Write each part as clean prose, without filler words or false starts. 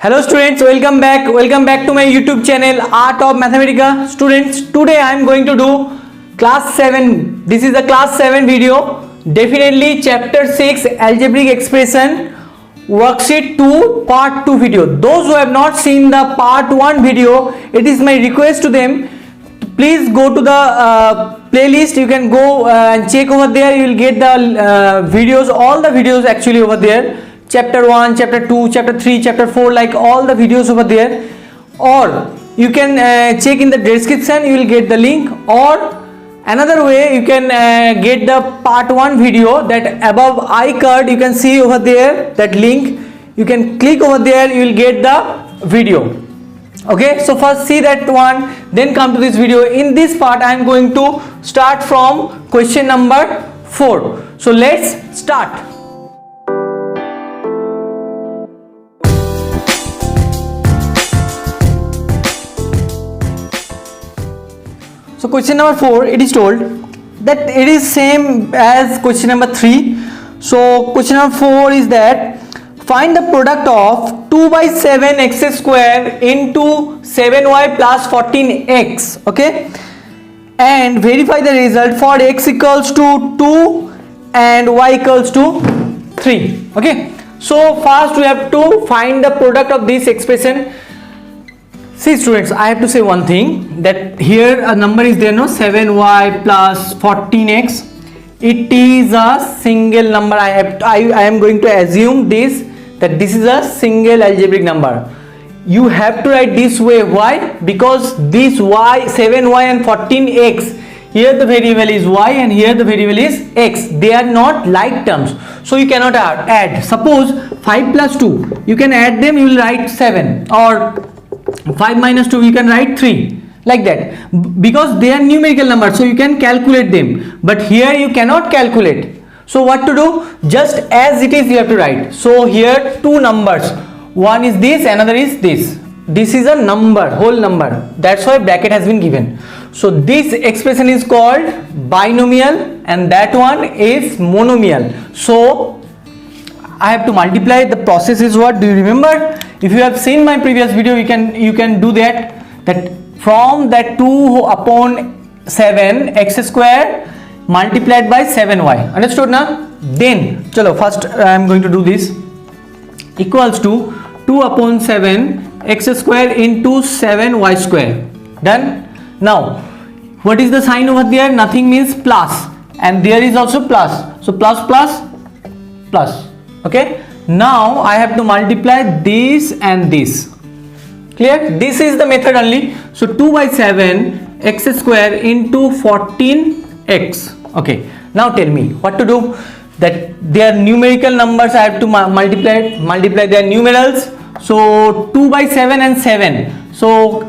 Hello students, welcome back to my YouTube channel Art of Mathematica. Students, today I am going to do class 7. This is the class 7 video. Definitely chapter 6 algebraic expression worksheet 2 part 2 video. Those who have not seen the part 1 video, it is my request to them, please go to the playlist. You can go and check over there. You will get the videos, all the videos actually over there. Chapter 1, chapter 2, chapter 3, chapter 4, like all the videos over there. Or you can check in the description, you will get the link. Or another way, you can get the part 1 video, that above iCard you can see over there, that link. You can click over there, you will get the video. Okay, so first see that one, then come to this video. In this part I am going to start from question number 4. So let's start. So question number 4, it is told that it is same as question number 3. So question number 4 is that find the product of 2 by 7 x square into 7y plus 14x, okay, and verify the result for x equals to 2 and y equals to 3. Okay, so first we have to find the product of this expression. See students, I have to say one thing, that here a number is there, no, 7y plus 14x. It is a single number. I am going to assume this, that this is a single algebraic number. You have to write this way. Why? Because this y, 7y and 14x, here the variable is y and here the variable is x. They are not like terms, so you cannot add. Suppose 5 plus 2, you can add them, you will write 7, or 5 minus 2, you can write 3, like that, because they are numerical numbers, so you can calculate them. But here you cannot calculate. So what to do? Just as it is you have to write. So here two numbers, one is this, another is this. This is a number, whole number, that's why bracket has been given. So this expression is called binomial and that one is monomial. So I have to multiply. The process is what? Do you remember? If you have seen my previous video, you can do that from that 2 upon 7 x square multiplied by 7y. Understood now? Then chalo, first I am going to do this, equals to 2 upon 7 x square into 7y square. Done. Now what is the sign over there? Nothing means plus, and there is also plus, so plus plus plus. Okay, now I have to multiply this and this. Clear? This is the method only. So 2 by 7 x square into 14x. Okay, now tell me what to do. That they are numerical numbers, I have to multiply their numerals. So 2 by 7 and 7. So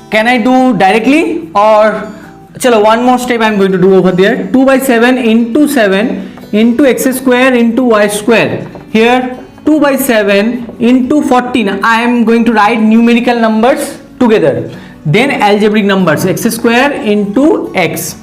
can I do directly, or chalo, one more step I am going to do over there. 2 by 7 into x square into y square. Here 2 by 7 into 14. I am going to write numerical numbers together. Then algebraic numbers, x square into x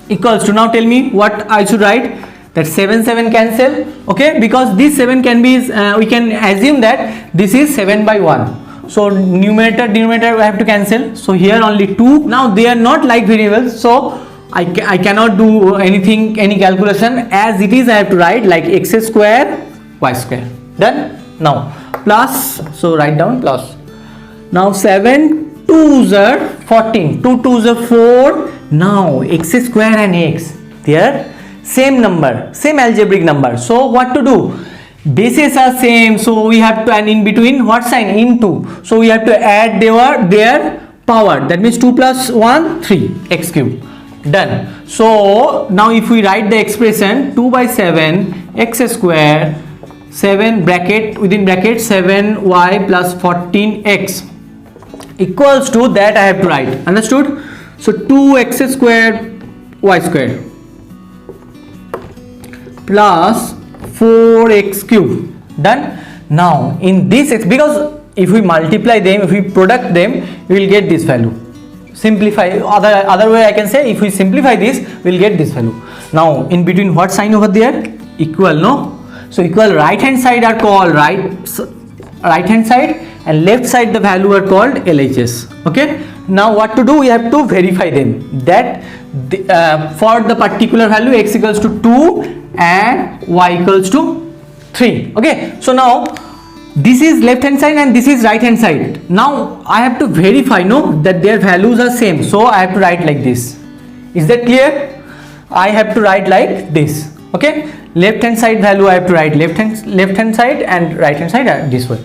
equals to, now tell me what I should write. That 7 cancel. Okay, because this 7 can be, we can assume that this is 7 by 1. So numerator denominator we have to cancel. So here only 2. Now they are not like variables, so I cannot do anything, any calculation. As it is, I have to write like x square y square. Done. Now plus, so write down plus. Now 7 2s are 14, 2 2s are 4. Now x square and x, they are same number, same algebraic number. So what to do? Bases are same, so we have to, and in between what sign? Into. So we have to add their power. That means 2 plus 1 3 x cube. Done. So now if we write the expression 2 by 7 x square 7 bracket within bracket 7y plus 14x equals to, that I have to write. Understood? So 2x square y square plus 4x cube. Done. Now in this, because if we multiply them, if we product them, we will get this value. Simplify, other way I can say, if we simplify this, we will get this value. Now in between what sign over there? Equal, no? So equal right hand side are called right right hand side, and left side the value are called LHS. Okay, now what to do? We have to verify them that for the particular value x equals to 2 and y equals to 3. Okay, so now this is left hand side and this is right hand side. Now I have to verify that their values are same, so I have to write like this. Is that clear? I have to write like this. Okay, left hand side value I have to write left hand side, and right hand side this way.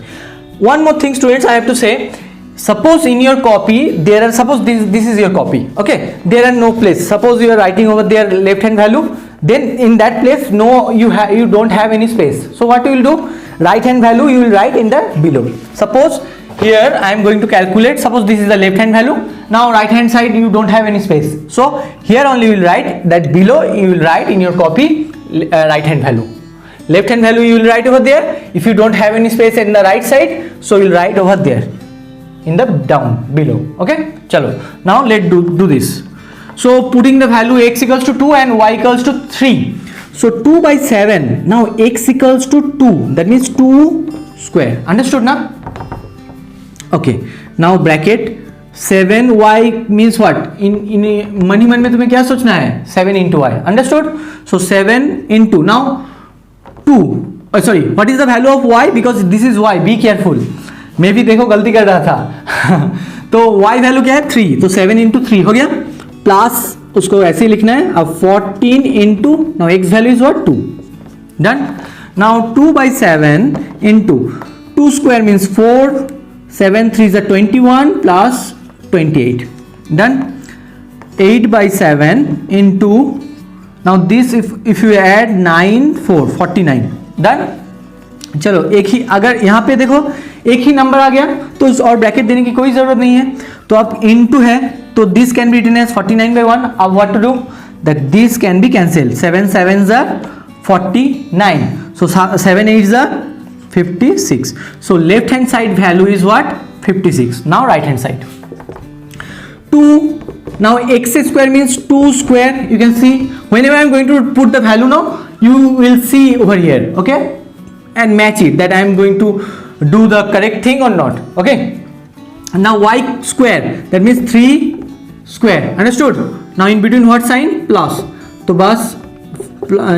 One more thing, students, I have to say, suppose in your copy there are, suppose this is your copy. Okay, there are no place, suppose you are writing over there left hand value, then in that place you don't have any space. So what you will do? Right hand value you will write in the below. Suppose here I am going to calculate, suppose this is the left hand value, now right hand side you don't have any space, so here only you will write that, below you will write in your copy right hand value. Left hand value you will write over there. If you don't have any space in the right side, so you will write over there in the down below. Okay, chalo, now let's do this. So putting the value x equals to 2 and y equals to 3. So 2 by 7, now x equals to 2, that means 2 square. Understood now? Okay, now bracket 7y means what? In मन ही मन में तुम्हें क्या सोचना है? 7 into y. Understood? So 7 into, now 2. Sorry, what is the value of y? Because this is y. Be careful. मैं भी देखो गलती कर रहा था. तो y वैल्यू क्या है? 3. तो 7 into 3 हो गया. प्लस उसको ऐसे ही लिखना है. अब 14 into, now x value is what? 2. Done. Now 2 by 7 into 2 square means 4. 7 3 is a 21 plus 28. Done. 8 by 7 into, now this if you add 9 4 49. Done. चलो एक ही, अगर यहाँ पे देखो एक ही नंबर आ गया तो और ब्रैकेट देने की कोई जरूरत नहीं है, तो अब इनटू है तो this can be written as 49 by 1. अब what to do? That this can be cancel. 7 7s are 49. So 7 8s are 56. So left hand side value is what? 56. Now right hand side. 2. Now x square means 2 square. You can see whenever I am going to put the value now, you will see over here, okay, and match it that I am going to do the correct thing or not. Okay, now y square, that means 3 square. Understood? Now in between what sign? Plus. तो बस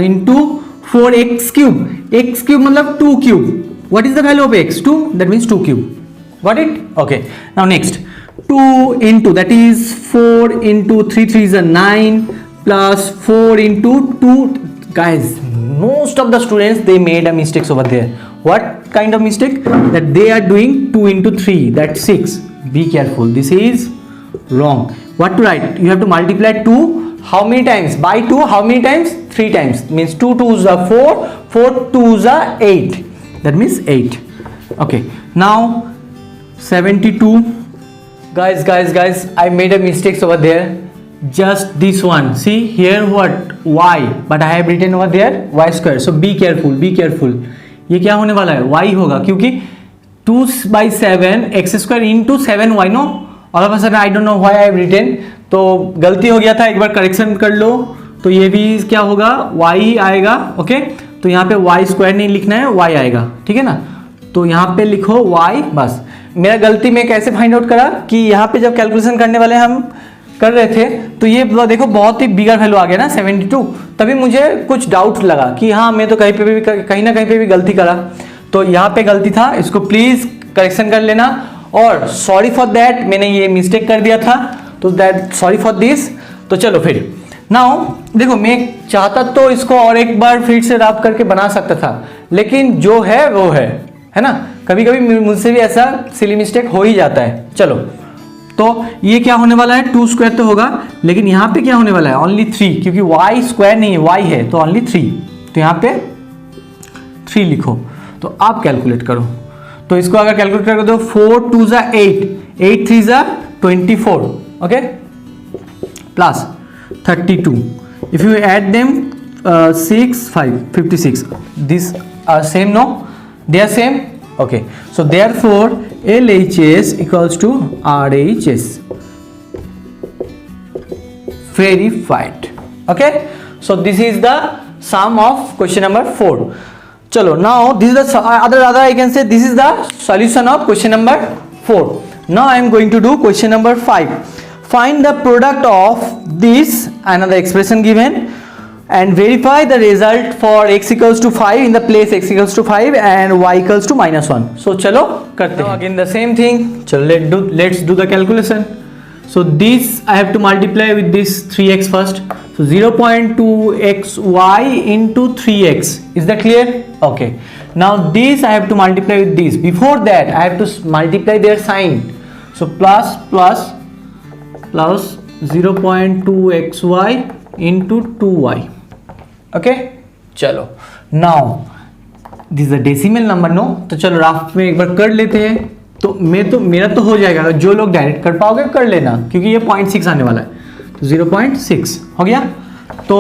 into 4x cube. X cube मतलब 2 cube. What is the value of x? 2. That means 2 cube. Got it? Okay. Now next, 2 into, that is 4 into 3 3 is a 9 plus 4 into 2. Guys, most of the students, they made a mistakes over there. What kind of mistake? That they are doing 2 into 3, that's 6. Be careful, this is wrong. What to write? You have to multiply 2 how many times? By 2 how many times? 3 times. Means 2 2s are 4, 4 2s are 8. That means 8. Okay, now 72. Guys, I made a mistakes over there. Just this one. See here what? Y, but I have written over there y square. So be careful, be careful. ये क्या होने वाला है? Y होगा, क्योंकि 2 by 7 x square into 7y. No, all of a sudden I don't know why I have written. तो गलती हो गया था, एक बार करेक्शन कर लो. तो ये भी क्या होगा? y आएगा. ओके, तो यहाँ पे y स्क्वायर नहीं लिखना है, y आएगा. ठीक है ना? तो यहाँ पे लिखो y. बस मेरा गलती में कैसे फाइंड आउट करा कि यहाँ पे जब कैलकुलेशन करने वाले हम कर रहे थे तो ये देखो बहुत ही बिगर वैल्यू आ गया ना 72. तभी मुझे कुछ डाउट लगा कि हाँ मैं तो कहीं ना कहीं पे भी गलती करा. तो यहाँ पे गलती था, इसको प्लीज करेक्शन कर लेना. और सॉरी फॉर दैट, मैंने ये मिस्टेक कर दिया था, तो दैट सॉरी फॉर दिस. तो चलो फिर नाउ देखो, मैं चाहता तो इसको और एक बार फिर से रफ करके बना सकता था, लेकिन जो है वो है ना. कभी कभी मुझसे भी ऐसा सिली मिस्टेक हो ही जाता है. चलो, तो ये क्या होने वाला है? 2 स्क्वायर तो होगा, लेकिन यहाँ पे क्या होने वाला है? ओनली 3, क्योंकि y स्क्वायर नहीं है, y है, तो ओनली 3. तो यहाँ पे 3 लिखो. तो आप कैलकुलेट करो. तो इसको अगर कैलकुलेट करो तो 4 2 जा 8, 8 3 जा 24. Okay, plus 32. If you add them 6 5 56. This are same? No, they are same. Okay, so therefore LHS equals to RHS. Verified. Okay, so this is the sum of question number 4. चलो now this is the other I can say this is the solution of question number 4. Now I am going to do question number 5. Find the product of this another expression given and verify the result for x equals to 5 in the place x equals to 5 and y equals to -1. So चलो करते हैं again the same thing. चलो let's do the calculation. So this I have to multiply with this 3x first. So 0.2xy into 3x. Is that clear? Okay. Now this I have to multiply with this. Before that I have to multiply their sign. So plus 0.2xy into 2y. Okay. चलो. Now this is a decimal number no? तो चलो Ralph में एक बार कर लेते हैं. तो मेरा तो हो जाएगा. जो लोग डायरेक्ट कर पाओगे कर लेना क्योंकि ये 0.6 आने वाला है. तो 0.6 हो गया. तो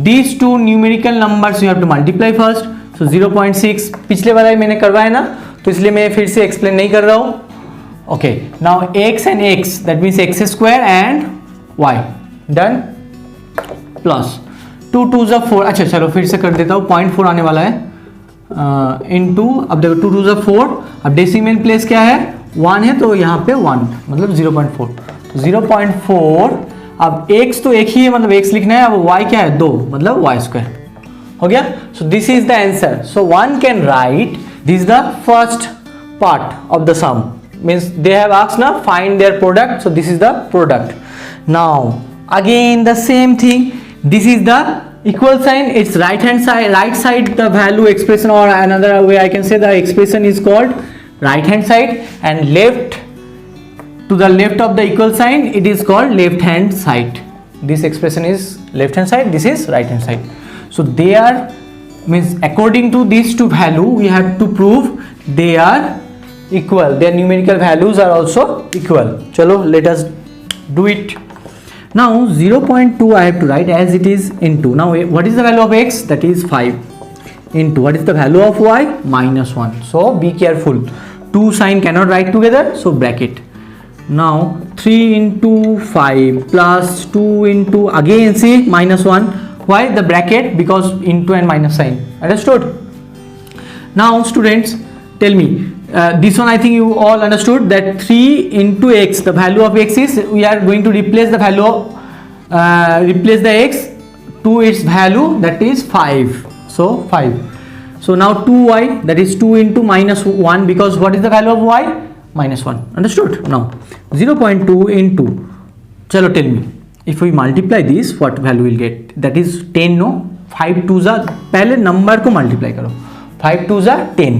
these two numerical numbers you have to multiply first. So 0.6 पिछले वाला ही मैंने करवाया ना तो इसलिए मैं फिर से एक्सप्लेन नहीं कर रहा हूँ. Okay, now x and x that means x square and y done plus 2 2s are 4. अच्छा चलो फिर से कर देता हूँ. 0.4 आने वाला है into अब देखो 2 2s are 4. अब डेसिमल प्लेस क्या है 1 है तो यहाँ पे 1 मतलब 0.4. 0.4 अब x तो एक ही है मतलब x लिखना है. अब y क्या है 2 मतलब y स्क्वायर हो गया. So this is the answer. So one can write this is the first part of the sum means they have asked ना find their product. So this is the product. Now again the same thing. This is the equal sign. It's right side the value expression or another way I can say the expression is called right hand side and left to the left of the equal sign it is called left hand side. This expression is left hand side, this is right hand side. So they are means according to these two value we have to prove they are equal, their numerical values are also equal. Chalo let us do it. Now 0.2 I have to write as it is into. Now what is the value of x? That is 5 into what is the value of y? -1. So be careful. Two sign cannot write together. So bracket. Now 3 into 5 plus 2 into again see -1. Why the bracket? Because into and minus sign. Understood? Now students tell me. This one I think you all understood that 3 into x the value of x is we are going to replace the value replace the x to its value that is 5. So 5. So now 2y that is 2 into -1 because what is the value of y? -1. Understood? Now 0.2 into chalo tell me if we multiply this what value will get? That is 10 no? 5 2s are पहले number को multiply करो. 5 2s are 10.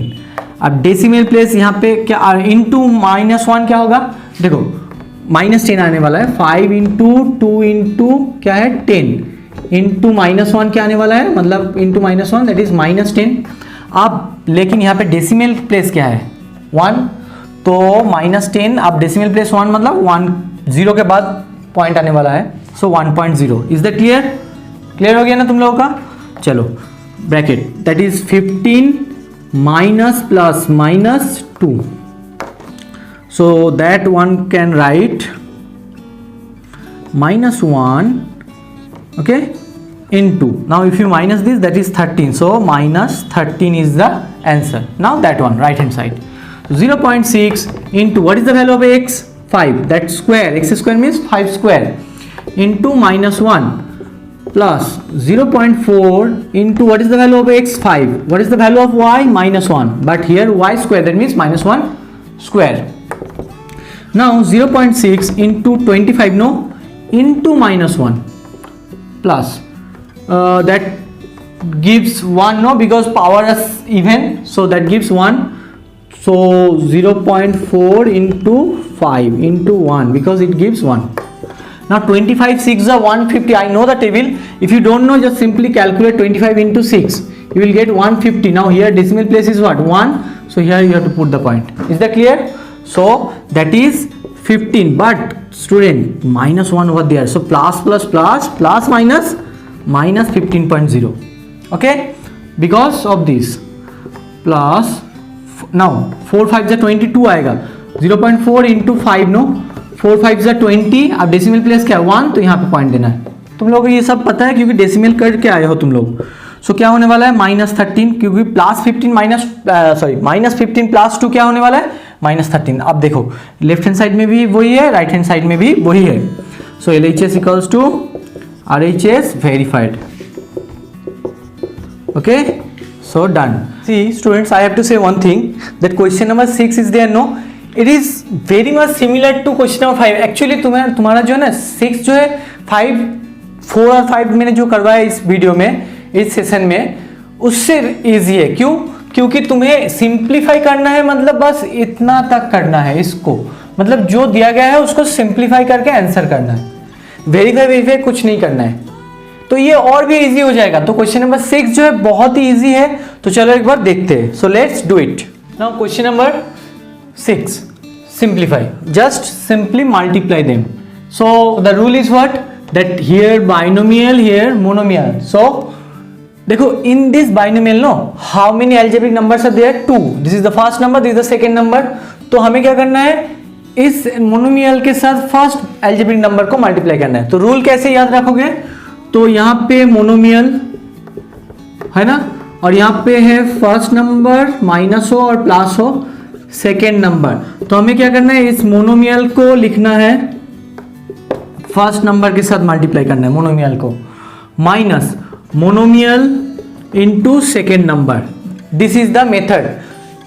अब decimal place यहाँ पे क्या into -1 क्या होगा देखो -10 आने वाला है. 5 इंटू 2 इंटू क्या है 10 इंटू -1 क्या आने वाला है मतलब इंटू -1 दैट इज -10. अब लेकिन यहाँ पे डेसिमल प्लेस क्या है 1 तो -10 अब डेसिमल प्लेस 1 मतलब 1 0 के बाद पॉइंट आने वाला है. सो 1.0. इज दैट क्लियर हो गया ना तुम लोगों का. चलो bracket that is 15 minus plus minus 2. So that one can write -1 okay into now if you minus this that is 13. So minus 13 is the answer. Now that one right hand side. 0.6 into what is the value of x? 5. That square x square means 5 square into -1 plus 0.4 into what is the value of x? 5. What is the value of y? -1. But here y square that means -1 square. Now 0.6 into 25 no into -1 plus that gives 1 no because power is even so that gives 1. So 0.4 into 5 into 1 because it gives 1. Now 25 6 are 150. I know the table. If you don't know just simply calculate 25 into 6. You will get 150. Now here decimal place is what 1. So here you have to put the point. Is that clear? So that is 15. But student -1 over there. So plus minus 15.0. Okay. Because of this plus now 4 5 22 आएगा. 0.4 into 5 no. 4 5 20. अब decimal place क्या है 1 तो यहाँ पे point देना है. तुम लोगों को ये सब पता है क्योंकि डेसिमल करके आए हो तुम लोग. सो क्या होने वाला है -13, क्योंकि -15 प्लस 2 क्या होने वाला है -13। अब देखो लेफ्ट हैंड साइड में भी वही है, राइट हैंड साइड में भी वही है। So LHS equals to RHS verified. Okay, so done. See students, I have to say one thing, that question number 6 is there, no, it is very much similar to question number 5. Actually तुम्हारा जो है ना 6 जो है 4 और 5 मैंने जो करवाया इस वीडियो में, इस सेशन में, उससे इजी है। क्यों? क्योंकि तुम्हें सिंप्लीफाई करना है, मतलब बस इतना तक करना है इसको, मतलब जो दिया गया है उसको सिंप्लीफाई करके आंसर करना है, वेरीफाई कुछ नहीं करना है, तो ये और भी इजी हो जाएगा। तो क्वेश्चन नंबर 6 जो है बहुत ही इजी है, तो चलो एक बार देखते हैं। So let's do it now. Question number 6, simplify, just simply multiply them. So the rule is what, that here binomial, here monomial. So देखो in this binomial, no, how many algebraic numbers are there? 2। This is the first number, this is the second number. तो हमें क्या करना है, इस monomial के साथ first algebraic number को मल्टीप्लाई करना है। तो रूल कैसे याद रखोगे, तो यहाँ पे मोनोमियल है ना, और यहाँ पे है फर्स्ट नंबर माइनस हो और प्लस हो सेकेंड नंबर। तो हमें क्या करना है, इस मोनोमियल को लिखना है फर्स्ट नंबर के साथ मल्टीप्लाई करना है, मोनोमियल को, minus monomial into second number. This is the method.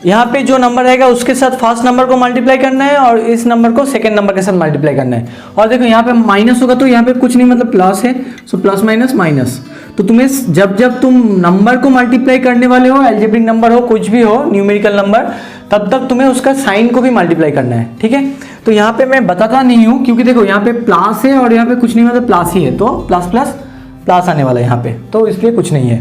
यहाँ पे जो नंबर रहेगा उसके साथ फर्स्ट नंबर को मल्टीप्लाई करना है और इस नंबर को सेकंड नंबर के साथ मल्टीप्लाई करना है। और देखो यहाँ पे माइनस होगा तो यहाँ पे कुछ नहीं, मतलब प्लस है, सो प्लस माइनस माइनस। तो तुम्हें जब तुम नंबर को मल्टीप्लाई करने वाले हो, अलजेब्रिक नंबर हो, कुछ भी हो, न्यूमेरिकल नंबर, तब तक तुम्हें उसका साइन को भी मल्टीप्लाई करना है, ठीक है। तो यहाँ पे मैं बताता नहीं हूँ क्योंकि देखो यहाँ पे प्लस है और यहाँ पे कुछ नहीं, मतलब प्लस ही है, तो प्लस प्लस प्लस आने वाला है यहाँ पे, तो इसलिए कुछ नहीं है।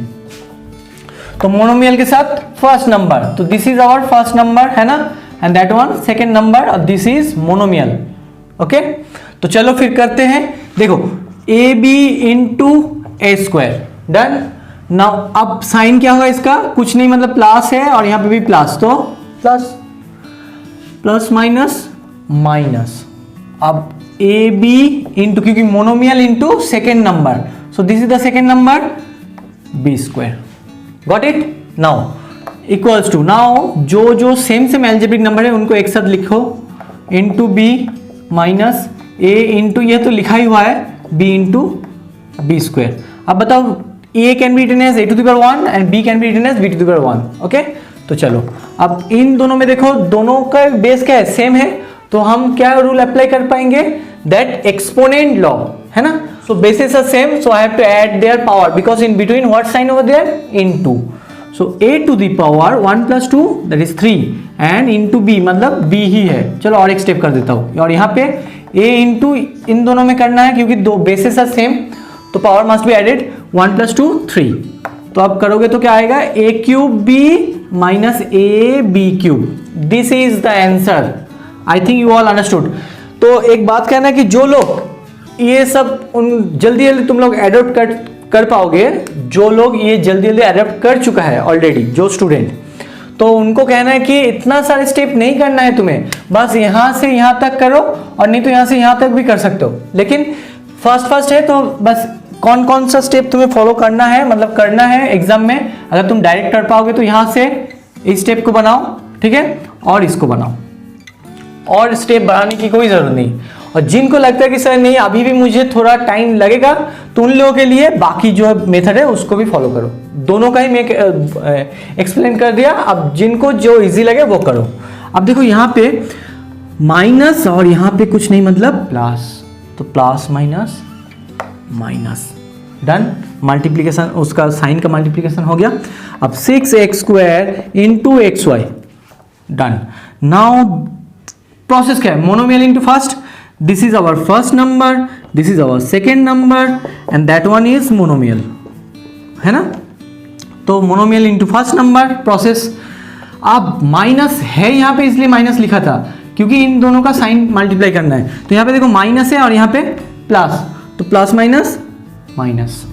तो मोनोमियल के साथ फर्स्ट नंबर, तो this is our first number, है ना, and that one second number, और दिस इज मोनोमियल। ओके, तो चलो फिर करते हैं। देखो AB into A square, done. Now अब साइन क्या होगा इसका, कुछ नहीं, मतलब प्लस है और यहाँ पे भी प्लस, तो प्लस प्लस माइनस माइनस। अब AB इंटू, क्योंकि monomial into second number, so this is the second number, B square. Got it? Now equals to, now जो सेम अलजेब्रिक नंबर है उनको एक साथ लिखो, इंटू बी माइनस ए into, ये तो लिखा ही हुआ है, बी इंटू बी स्क्वायर। अब बताओ A can be written as a to the power 1 and b can be written as b to the power 1। Okay, तो चलो अब इन दोनों में देखो, दोनों का बेस क्या है, सेम है, तो हम क्या रूल अप्लाई कर पाएंगे, दैट एक्सपोनेंट लॉ, है ना। So bases are same, so I have to add their power, because in between what sign over there, into, so a to the power 1 plus 2 that is 3 and into b, मतलब b ही है। चलो और एक step कर देता हूँ, और यहाँ पे a into इन दोनों में करना है क्योंकि दो बेसेस आर सेम, तो power must be added, 1 plus 2 3। तो अब करोगे तो क्या आएगा, a cube b minus a b cube. This is the answer. I think you all understood. तो एक बात कहना है कि जो लोग ये सब उन जल्दी जल्दी तुम लोग एडॉप्ट कर पाओगे, जो लोग ये जल्दी जल्दी एडॉप्ट कर चुका है ऑलरेडी, जो स्टूडेंट, तो उनको कहना है कि इतना सारे स्टेप नहीं करना है तुम्हें, बस यहाँ से यहाँ तक करो, और नहीं तो यहाँ से यहाँ तक भी कर सकते हो। लेकिन फर्स्ट है तो बस कौन कौन सा स्टेप तुम्हें फॉलो करना है, मतलब करना है एग्जाम में, अगर तुम डायरेक्ट कर पाओगे तो यहाँ से इस स्टेप को बनाओ, ठीक है, और इसको बनाओ, और स्टेप बढ़ाने की कोई जरूरत नहीं। और जिनको लगता है कि सर नहीं अभी भी मुझे थोड़ा टाइम लगेगा, तो उन लोगों के लिए बाकी जो मेथड है उसको भी फॉलो करो। दोनों का ही मैं एक्सप्लेन कर दिया, अब जिनको जो इजी लगे वो करो। अब देखो यहाँ पे माइनस और यहाँ पे कुछ नहीं, मतलब प्लस, तो plus minus minus, done. Multiplication, उसका साइन का मल्टीप्लीकेशन हो गया। अब 6x square into x y, done. Now process क्या है, monomial into first, this is our first number, this is our second number and that one is monomial, है ना। तो monomial into first number process. अब minus है यहाँ पे, इसलिए माइनस लिखा था क्योंकि इन दोनों का साइन मल्टीप्लाई करना है। तो यहाँ पे देखो माइनस है और यहाँ पे प्लस, तो प्लस माइनस माइनस।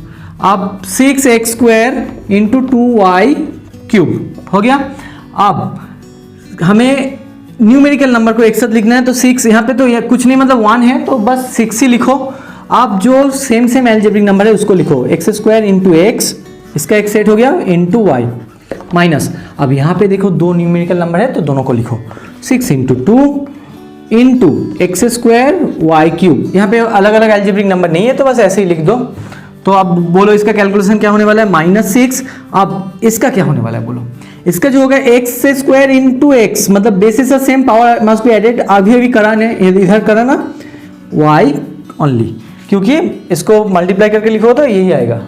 अब 6x square into 2y cube हो गया। अब हमें न्यूमेरिकल नंबर को एक साथ लिखना है, तो 6 यहाँ पे तो कुछ नहीं, मतलब 1 है, तो बस 6 ही लिखो। आप जो सेम अलजेब्रिक नंबर है उसको लिखो, एक्स स्क्वायर इंटू एक्स इसका एक सेट हो गया इंटू वाई माइनस, अब यहाँ पे देखो दो न्यूमेरिकल नंबर है तो दोनों को लिखो 6 into two into x square y cube. यहाँ पे अलग अलग अलजेब्रिक नंबर नहीं है तो बस ऐसे ही लिख दो। तो अब बोलो इसका कैलकुलेशन क्या होने वाला है, -6। अब इसका क्या होने वाला है बोलो, इसका जो होगा एक्स स्क्वायर इंटू एक्स, मतलब basis of same power must be added, अभी करा ने इधर करा ना, वाई ओनली, क्योंकि इसको मल्टीप्लाई करके लिखो तो यही आएगा।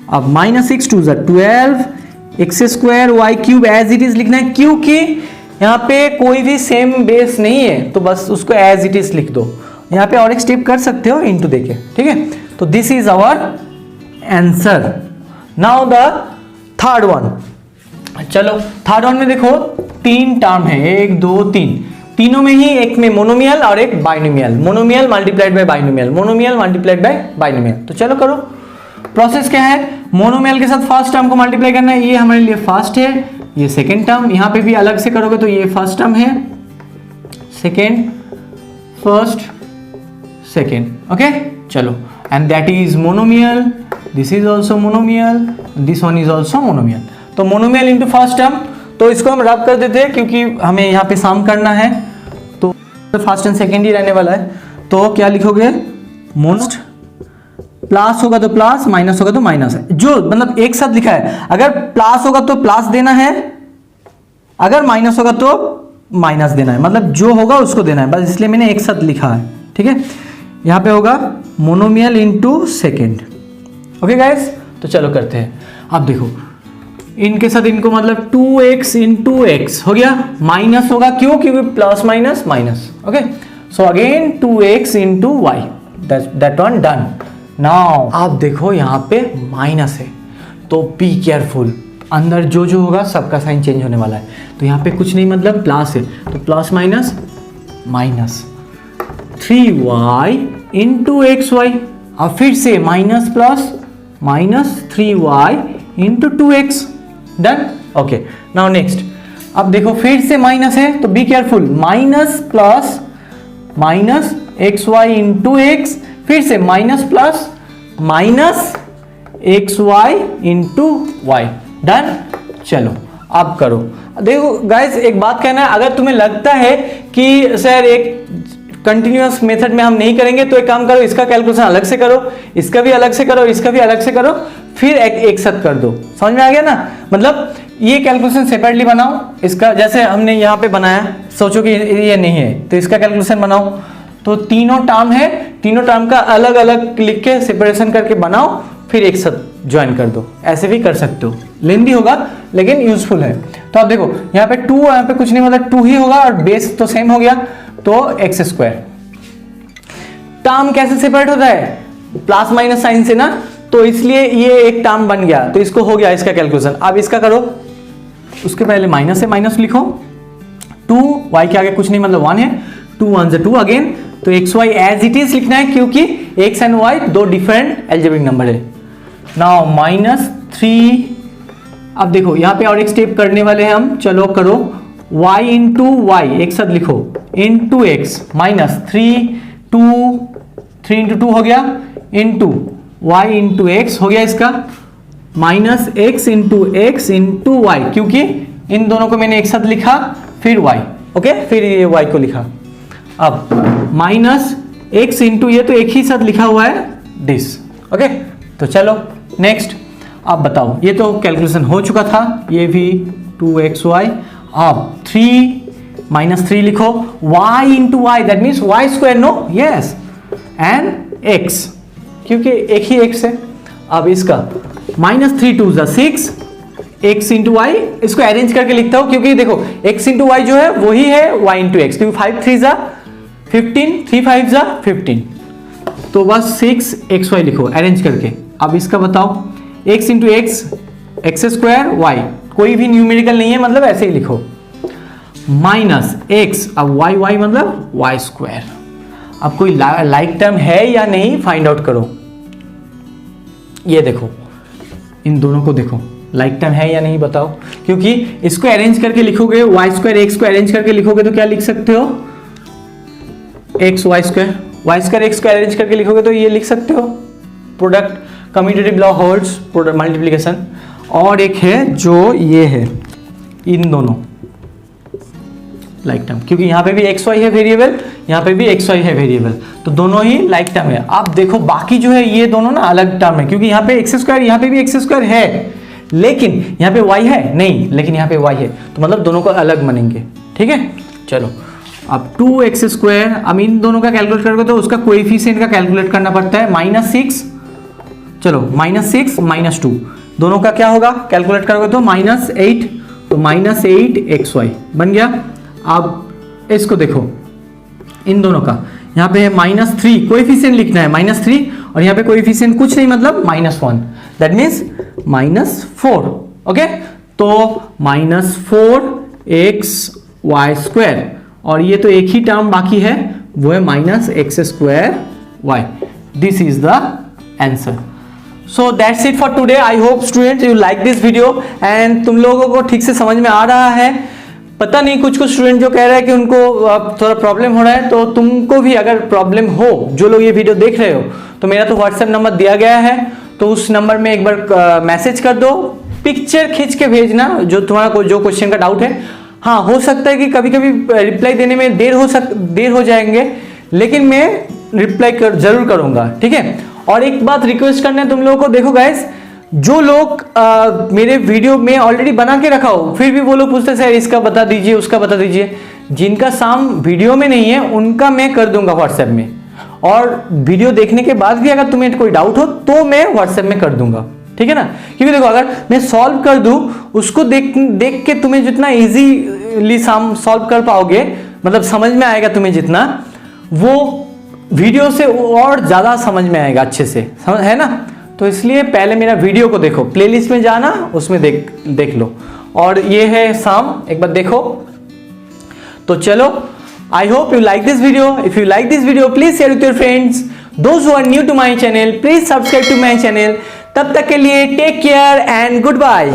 अब -6 2 12 x square y cube as it is लिखना है, क्योंकि यहाँ पे कोई भी सेम बेस नहीं है तो बस उसको एज इट इज लिख दो। यहाँ पे और एक स्टेप कर सकते हो इंटू देके, ठीक है। तो this is our answer. Now the third one. चलो थर्ड वन में देखो 3 टर्म है, 1 2 3, तीनों में ही एक में मोनोमियल और एक binomial, monomial multiplied by binomial, monomial multiplied by binomial. तो चलो करो, प्रोसेस क्या है, मोनोमियल के साथ फर्स्ट टर्म को मल्टीप्लाई करना है, ये हमारे लिए फर्स्ट है, ये सेकेंड टर्म, यहाँ पे भी अलग से करोगे तो ये फर्स्ट टर्म है, सेकेंड फर्स्ट सेकेंड, ओके। चलो and that is monomial, this is also monomial, this one is also monomial. तो मोनोमियल इंटू फर्स्ट टर्म, तो इसको हम रब कर देते हैं क्योंकि हमें यहाँ पे सम करना है, तो फर्स्ट एंड सेकेंड ही रहने वाला है। तो क्या लिखोगे, मोस्ट प्लस होगा तो प्लस, माइनस होगा तो माइनस है, जो मतलब एक साथ लिखा है। अगर प्लस होगा तो प्लस देना है, अगर माइनस होगा तो माइनस देना है, मतलब जो होगा उसको देना है, बस इसलिए मैंने एक साथ लिखा है, ठीक है। यहाँ पे होगा monomial into second, okay guys. तो चलो करते हैं। अब देखो इनके साथ इनको मतलब 2x इंटू एक्स हो गया, माइनस होगा क्यों, क्योंकि plus minus minus, okay. So again 2x into y, that one done. Now आप देखो यहाँ पे माइनस है तो बी केयरफुल, अंदर जो जो होगा सबका साइन चेंज होने वाला है। तो यहाँ पे कुछ नहीं मतलब प्लस है, तो plus minus minus 3y into x y, अब फिर से minus plus minus 3y into 2x, done, okay. Now next, अब देखो फिर से माइनस है तो be careful, minus plus minus x y into x, फिर से minus plus minus x y into y, done. चलो अब करो। देखो गाइस एक बात कहना है, अगर तुम्हें लगता है कि सर एक कंटिन्यूअस मेथड में हम नहीं करेंगे तो एक काम करो, इसका कैलकुलेशन अलग से करो, इसका भी अलग से करो, इसका भी अलग से करो, फिर एक साथ कर दो। समझ में आ गया ना, मतलब ये कैलकुलेशन सेपरेटली बनाओ, इसका जैसे हमने यहाँ पे बनाया, सोचो कि ये नहीं है तो इसका कैलकुलेशन बनाओ। तो तीनों टर्म है, तीनों टर्म का अलग अलग लिख के सेपरेशन करके बनाओ, फिर एक साथ ज्वाइन कर दो, ऐसे भी कर सकते हो, लेंदी होगा लेकिन यूजफुल है। तो आप देखो यहाँ पे 2, यहाँ पे कुछ नहीं मतलब 2 ही होगा और बेस तो सेम हो गया, तो एक्स स्क्वायर। टर्म कैसे सेपरेट होता है, प्लस माइनस साइन से ना, तो इसलिए ये एक टर्म बन गया, तो इसको हो गया इसका कैलकुलेशन। अब इसका करो, उसके पहले माइनस है, माइनस लिखो, 2y के आगे कुछ नहीं मतलब 1 है, 2 1 2 अगेन, तो x y as it is लिखना है क्योंकि एक्स एंड वाई दो डिफरेंट अलजेब्रिक नंबर है। नाउ -3, अब देखो यहाँ पे और एक स्टेप करने वाले हैं हम, चलो करो, y इंटू वाई एक साथ लिखो, इंटू एक्स, माइनस 3 इंटू 2 हो गया, इंटू y इंटू एक्स हो गया इसका, माइनस एक्स इंटू वाई, क्योंकि इन दोनों को मैंने एक साथ लिखा, फिर y, ओके, फिर ये y को लिखा। अब माइनस एक्स इंटू ये तो एक ही साथ लिखा हुआ है दिस, ओके। तो चलो नेक्स्ट, आप बताओ, ये तो कैलकुलेशन हो चुका था, ये भी 2xy, अब 3 लिखो, y into y, that means y square, no, yes, and x, क्योंकि एक ही x है। अब इसका -3 2 6, x इंटू वाई, इसको अरेंज करके लिखता हूं क्योंकि देखो x इंटू वाई जो है वही है y इंटू एक्स, क्योंकि 5 3 15, 3 5 15, तो बस 6xy लिखो अरेंज करके। अब इसका बताओ, x into x square y, कोई भी न्यूमेरिकल नहीं है मतलब ऐसे ही लिखो, माइनस x, अब y मतलब y स्क्वायर। अब कोई लाइक टर्म है या नहीं फाइंड आउट करो, ये देखो इन दोनों को देखो, लाइक टर्म है या नहीं बताओ, क्योंकि इसको अरेंज करके लिखोगे, वाई स्क्वायर एक्स को अरेंज करके लिखोगे तो क्या लिख सकते हो, एक्स वाई स्क्वायर एक्स को अरेंज करके लिखोगे तो ये लिख सकते हो, product commutative law holds multiplication, और एक है जो ये है, इन दोनों लाइक टर्म, क्योंकि यहाँ पे भी एक्स वाई है वेरिएबल, यहाँ पे भी एक्स वाई है वेरिएबल, तो दोनों ही लाइक टर्म है। आप देखो बाकी जो है ये दोनों ना अलग टर्म है, क्योंकि यहाँ पे एक्स स्क्वायर, यहाँ पे भी एक्स स्क्वायर है, लेकिन यहाँ पे वाई है नहीं, लेकिन यहाँ पे वाई है, तो मतलब दोनों को अलग मानेंगे। ठीक है, चलो अब 2x², अब इन दोनों का कैलकुलेट करोगे तो उसका कोएफिशिएंट का कैलकुलेट करना पड़ता है, -6, चलो -6 -2, दोनों का क्या होगा कैलकुलेट करोगे तो -8, तो -8xy बन गया। अब इसको देखो, इन दोनों का यहाँ पे है -3, कोएफिशिएंट लिखना है -3, और यहाँ पे कोएफिशिएंट कुछ नहीं मतलब -1, दैट मीन्स -4। ओके, तो -4xy², और ये तो एक ही टर्म बाकी है, वो है -x²y। This is the answer. So that's it for today. I hope students you like this video and तुम लोगों को ठीक से समझ में आ रहा है। पता नहीं कुछ स्टूडेंट जो कह रहे हैं कि उनको थोड़ा प्रॉब्लम हो रहा है, तो तुमको भी अगर प्रॉब्लम हो, जो लोग ये वीडियो देख रहे हो, तो मेरा तो व्हाट्सएप नंबर दिया गया है, तो उस नंबर में एक बार मैसेज कर दो, पिक्चर खींच के भेजना जो तुम्हारा जो क्वेश्चन का डाउट है। हाँ, हो सकता है कि कभी कभी रिप्लाई देने में देर हो जाएंगे, लेकिन मैं रिप्लाई जरूर करूंगा। ठीक है, और एक बात रिक्वेस्ट करना है तुम लोगों को, देखो गाइस, जो लोग मेरे वीडियो में ऑलरेडी बना के रखा हो, फिर भी वो लोग पूछते हैं सर इसका बता दीजिए, उसका बता दीजिए, जिनका साम वीडियो में नहीं है उनका मैं कर दूंगा व्हाट्सएप में, और वीडियो देखने के बाद भी अगर तुम्हें कोई डाउट हो तो मैं व्हाट्सएप में कर दूंगा। ठीक है ना, क्योंकि देखो अगर मैं सॉल्व कर दूं, उसको देख के तुम्हें जितना इजीली सॉल्व कर पाओगे, मतलब समझ में आएगा तुम्हें जितना, वो वीडियो से और ज्यादा समझ में आएगा अच्छे से, समझ है ना। तो इसलिए पहले मेरा वीडियो को देखो, प्लेलिस्ट में जाना, उसमें देख लो, और ये है साम, एक बार देखो। तो चलो, I hope you like this video. If you like this video please share with your friends, those who are new to my channel please subscribe to my channel. तब तक के लिए take care and good bye.